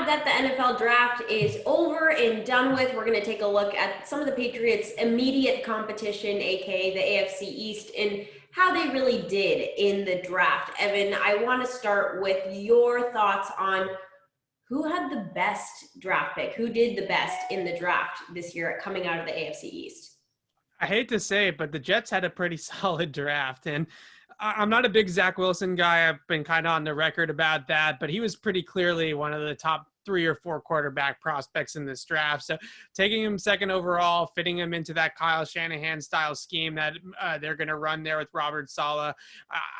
that the NFL draft is over and done with, we're going to take a look at some of the Patriots' immediate competition, aka the AFC East, and how they really did in the draft. Evan, I want to start with your thoughts on who had the best draft pick, who did the best in the draft this year coming out of the AFC East. I hate to say it, but the Jets had a pretty solid draft. And I'm not a big Zach Wilson guy. I've been kind of on the record about that, but he was pretty clearly one of the top 3 or 4 quarterback prospects in this draft. So taking him second overall, fitting him into that Kyle Shanahan style scheme that they're going to run there with Robert Saleh,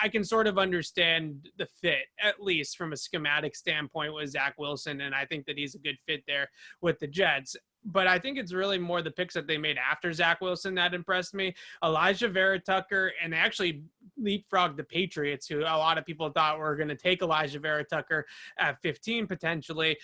I can sort of understand the fit, at least from a schematic standpoint, with Zach Wilson. And I think that he's a good fit there with the Jets. But I think it's really more the picks that they made after Zach Wilson that impressed me. Elijah Vera-Tucker, and they actually leapfrogged the Patriots, who a lot of people thought were going to take Elijah Vera-Tucker at 15 potentially,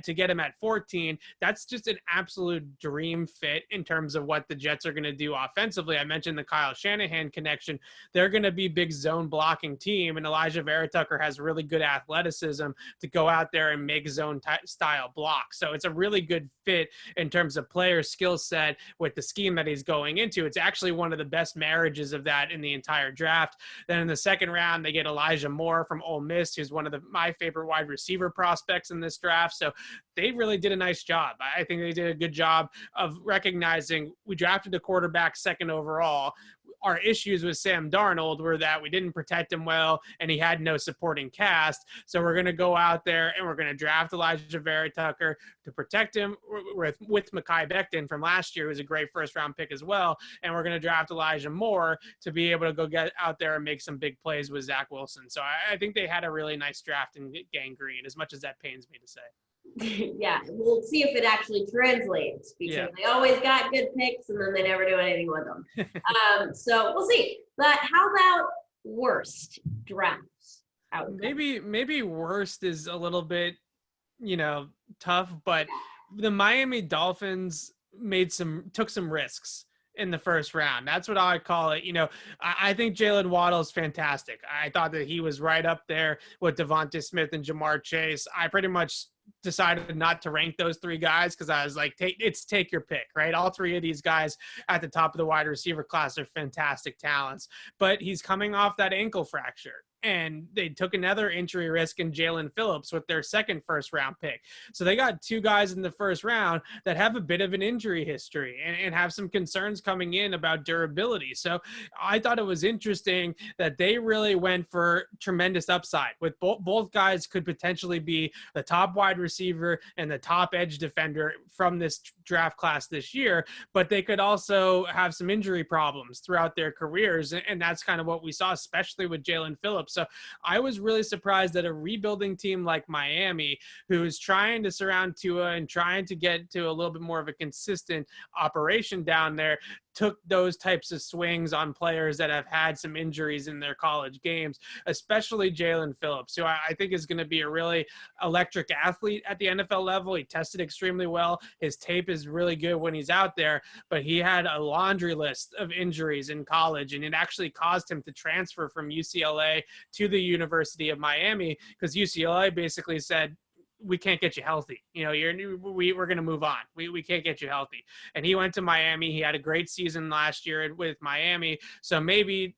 to get him at 14. That's just an absolute dream fit in terms of what the Jets are going to do offensively. I mentioned the Kyle Shanahan connection. They're going to be big zone blocking team, and Elijah Vera-Tucker has really good athleticism to go out there and make zone style blocks. So it's a really good fit in terms of player skill set with the scheme that he's going into. It's actually one of the best marriages of that in the entire draft. Then in the second round, they get Elijah Moore from Ole Miss, who's one of my favorite wide receiver prospects in this draft. So they really did a nice job. I think they did a good job of recognizing we drafted a quarterback second overall. Our issues with Sam Darnold were that we didn't protect him well and he had no supporting cast. So we're going to go out there and we're going to draft Elijah Vera-Tucker to protect him with Mekhi Becton from last year, who was a great first-round pick as well. And we're going to draft Elijah Moore to be able to go get out there and make some big plays with Zach Wilson. So I think they had a really nice draft in Gang Green, as much as that pains me to say. Yeah, we'll see if it actually translates, because they always got good picks and then they never do anything with them. So we'll see. But how about worst drafts outcome? Maybe worst is a little bit, tough, but the Miami Dolphins took some risks in the first round. That's what I call it. I think Jalen Waddle is fantastic. I thought that he was right up there with Devonta Smith and Jamar Chase. I pretty much decided not to rank those 3 guys because I was like, take your pick, right? All 3 of these guys at the top of the wide receiver class are fantastic talents, but he's coming off that ankle fracture. And they took another injury risk in Jalen Phillips with their second first-round pick. So they got 2 guys in the first round that have a bit of an injury history and have some concerns coming in about durability. So I thought it was interesting that they really went for tremendous upside. With both guys could potentially be the top wide receiver and the top edge defender from this draft class this year, but they could also have some injury problems throughout their careers. And that's kind of what we saw, especially with Jalen Phillips. So I was really surprised that a rebuilding team like Miami, who is trying to surround Tua and trying to get to a little bit more of a consistent operation down there, took those types of swings on players that have had some injuries in their college games, especially Jalen Phillips, who I think is going to be a really electric athlete at the NFL level. He tested extremely well. His tape is really good when he's out there, but he had a laundry list of injuries in college, and it actually caused him to transfer from UCLA to the University of Miami because UCLA basically said, we can't get you healthy. We're going to move on. We can't get you healthy. And he went to Miami. He had a great season last year with Miami. So maybe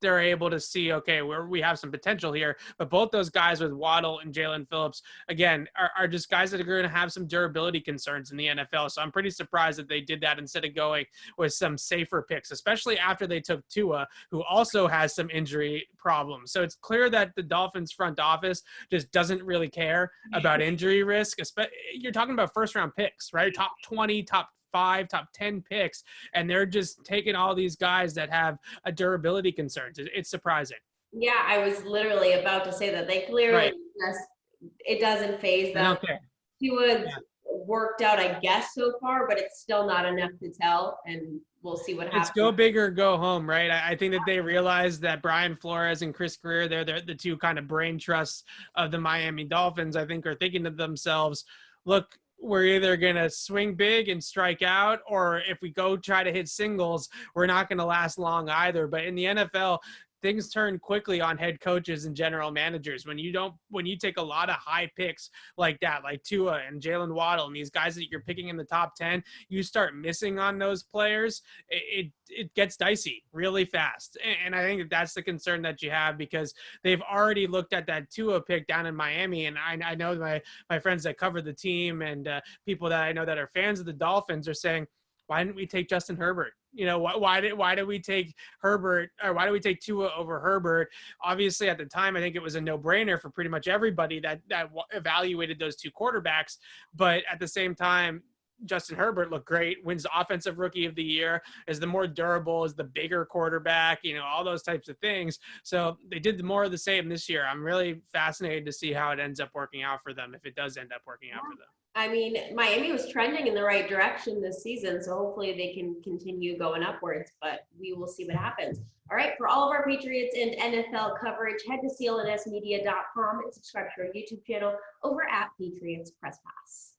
they're able to see, okay, we have some potential here. But both those guys with Waddle and Jalen Phillips, again, are just guys that are going to have some durability concerns in the NFL. So I'm pretty surprised that they did that instead of going with some safer picks, especially after they took Tua, who also has some injury problems. So it's clear that the Dolphins front office just doesn't really care about injury risk. You're talking about first-round picks, right? Top 20, top 5, top 10 picks, and they're just taking all these guys that have a durability concerns. It's surprising. Yeah, I was literally about to say that they clearly it doesn't phase them. He was worked out, I guess, so far, but it's still not enough to tell, and we'll see what happens. It's go big or go home, right? I think that they realize that Brian Flores and Chris Greer, they're the 2 kind of brain trusts of the Miami Dolphins, I think, are thinking to themselves, look, we're either going to swing big and strike out, or if we go try to hit singles, we're not going to last long either. But in the NFL, things turn quickly on head coaches and general managers when you take a lot of high picks like that, like Tua and Jalen Waddle and these guys that you're picking in the top 10, you start missing on those players, it gets dicey really fast. And I think that's the concern that you have, because they've already looked at that Tua pick down in Miami. And I know my friends that cover the team and people that I know that are fans of the Dolphins are saying, why didn't we take Justin Herbert? Why did we take Herbert, or why did we take Tua over Herbert? Obviously, at the time, I think it was a no-brainer for pretty much everybody that evaluated those two quarterbacks. But at the same time, Justin Herbert looked great, wins the offensive rookie of the year, is the more durable, is the bigger quarterback, all those types of things. So they did more of the same this year. I'm really fascinated to see how it ends up working out for them, if it does end up working out for them. I mean, Miami was trending in the right direction this season, so hopefully they can continue going upwards, but we will see what happens. All right, for all of our Patriots and NFL coverage, head to clnsmedia.com and subscribe to our YouTube channel over at Patriots Press Pass.